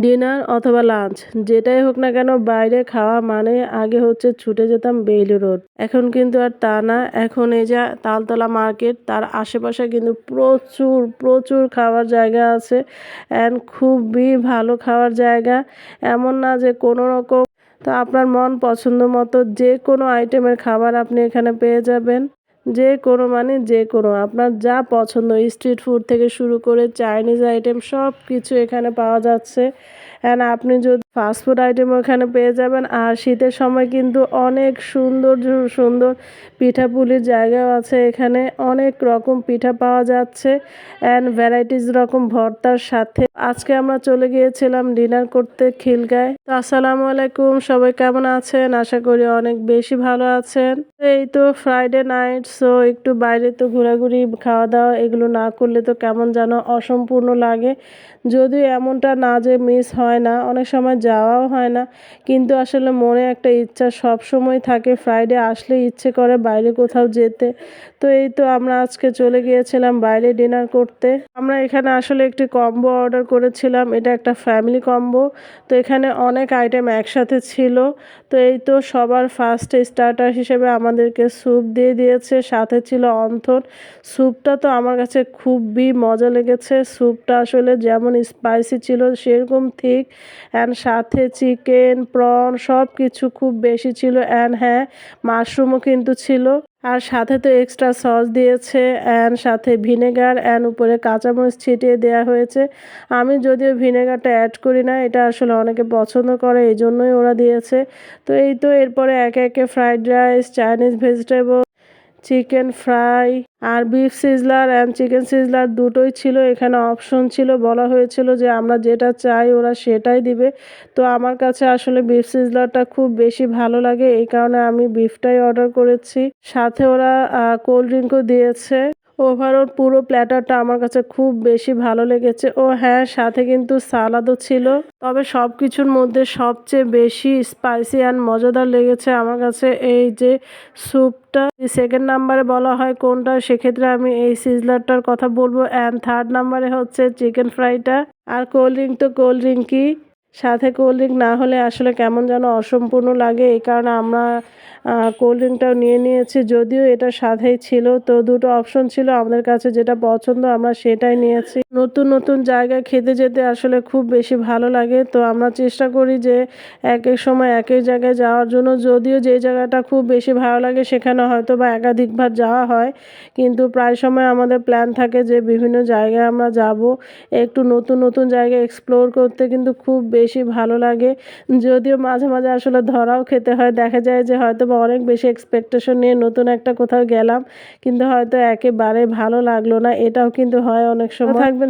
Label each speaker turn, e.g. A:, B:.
A: Dinner অথবা lunch যেটাই হোক না কেন বাইরে খাওয়া মানে আগে হচ্ছে ছুটে যেতাম বেইলি রোড। এখন কিন্তু আর তা না, এখন এই যে তালতলা মার্কেট তার আশেপাশে কিন্তু প্রচুর প্রচুর খাওয়ার জায়গা আছে অ্যান্ড খুবই ভালো খাওয়ার জায়গা। এমন না যে কোনো রকম, তো আপনার মন পছন্দ মতো যে কোনো আইটেমের খাবার আপনি এখানে পেয়ে যাবেন। যে কোনো মানে যে কোনো আপনার যা পছন্দ, স্ট্রিট ফুড থেকে শুরু করে চাইনিজ আইটেম সব কিছু এখানে পাওয়া যাচ্ছে। অ্যান্ড আপনি যদি ফাস্ট ফুড আইটেমও এখানে পেয়ে যাবেন। আর শীতের সময় কিন্তু অনেক সুন্দর সুন্দর পিঠাপুলির জায়গাও আছে এখানে, অনেক রকম পিঠা পাওয়া যাচ্ছে অ্যান্ড ভ্যারাইটিস রকম ভর্তার সাথে। আজকে আমরা চলে গিয়েছিলাম ডিনার করতে খিলগাঁয়। তো আসসালামু আলাইকুম, সবাই কেমন আছেন? আশা করি অনেক বেশি ভালো আছেন। এই তো ফ্রাইডে নাইট, সো একটু বাইরে তো ঘোরাঘুরি খাওয়া দাওয়া এগুলো না করলে তো কেমন যেন অসম্পূর্ণ লাগে। যদিও এমনটা না যে মিস হয় না, অনেক সময় যাওয়াও হয় না, কিন্তু আসলে মনে একটা ইচ্ছা সব সময় থাকে, ফ্রাইডে আসলে ইচ্ছে করে বাইরে কোথাও যেতে। তো এই তো আমরা আজকে চলে গিয়েছিলাম বাইরে ডিনার করতে। আমরা এখানে আসলে একটি কম্বো অর্ডার করেছিলাম, এটা একটা ফ্যামিলি কম্বো। তো এখানে অনেক আইটেম একসাথে ছিল। তো এই তো সবার ফার্স্টে স্টার্টার হিসেবে আমাদেরকে স্যুপ দিয়ে দিয়েছে, সাথে ছিল অন্থন। স্যুপটা তো আমার কাছে খুবই মজা লেগেছে। স্যুপটা আসলে যেমন স্পাইসি ছিল সেরকম থিক, অ্যান্ড সাথে চিকেন প্রন সব কিছু খুব বেশি ছিল, অ্যান্ড হ্যাঁ মাশরুমও কিন্তু ছিল। আর সাথে তো এক্সট্রা সস দিয়েছে অ্যান্ড সাথে ভিনেগার অ্যান্ড উপরে কাঁচামরিচ ছিটিয়ে দেওয়া হয়েছে। আমি যদিও ভিনেগারটা অ্যাড করি না, এটা আসলে অনেকে পছন্দ করে এই জন্যই ওরা দিয়েছে। তো এই তো এরপরে একে একে fried rice, Chinese vegetable, chicken fry আর beef sizzler and chicken sizzler দুটোই ছিল এখানে অপশন ছিল। বলা হয়েছিল যে আমরা যেটা চাই ওরা সেটাই দিবে। তো আমার কাছে আসলে বিফ সিজলারটা খুব বেশি ভালো লাগে, এই কারণে আমি বিফটাই অর্ডার করেছি। সাথে ওরা কোল্ড ড্রিঙ্কও দিয়েছে। ওভারঅল পুরো প্ল্যাটারটা আমার কাছে খুব বেশি ভালো লেগেছে। ও হ্যাঁ, সাথে কিন্তু সালাদও ছিল। তবে সব কিছুর মধ্যে সবচেয়ে বেশি স্পাইসি অ্যান্ড মজাদার লেগেছে আমার কাছে এই যে স্যুপটা। সেকেন্ড নাম্বারে বলা হয় কোনটা, সেক্ষেত্রে আমি এই সিজলারটার কথা বলবো। অ্যান্ড থার্ড নাম্বারে হচ্ছে চিকেন ফ্রাইটা। আর কোল্ড ড্রিঙ্ক তো কোল্ড ড্রিঙ্কই, সাথে কোল্ড ড্রিঙ্ক না হলে আসলে কেমন যেন অসম্পূর্ণ লাগে, এই কারণে আমরা কোল্ড ড্রিঙ্কটাও নিয়ে নিয়েছি। যদিও এটার সাথেই ছিল, তো দুটো অপশন ছিল, আমাদের কাছে যেটা পছন্দ আমরা সেটাই নিয়েছি। নতুন নতুন জায়গায় খেতে যেতে আসলে খুব বেশি ভালো লাগে। তো আমরা চেষ্টা করি যে এক এক সময় এক এক জায়গায় যাওয়ার জন্য, যদিও যে জায়গাটা খুব বেশি ভালো লাগে সেখানে হয়তো বা একাধিকবার যাওয়া হয়, কিন্তু প্রায় সময় আমাদের প্ল্যান থাকে যে বিভিন্ন জায়গায় আমরা যাব। একটু নতুন নতুন জায়গা এক্সপ্লোর করতে কিন্তু খুব বেশি ভালো লাগে। যদিও মাঝে মাঝে আসলে ধরাও খেতে হয়, দেখা যায় যে হয়তো বা অনেক বেশি এক্সপেকটেশন নিয়ে নতুন একটা কোথাও গেলাম, কিন্তু হয়তো একেবারে ভালো লাগলো না, এটাও কিন্তু হয় অনেক সময়। থাকবেন।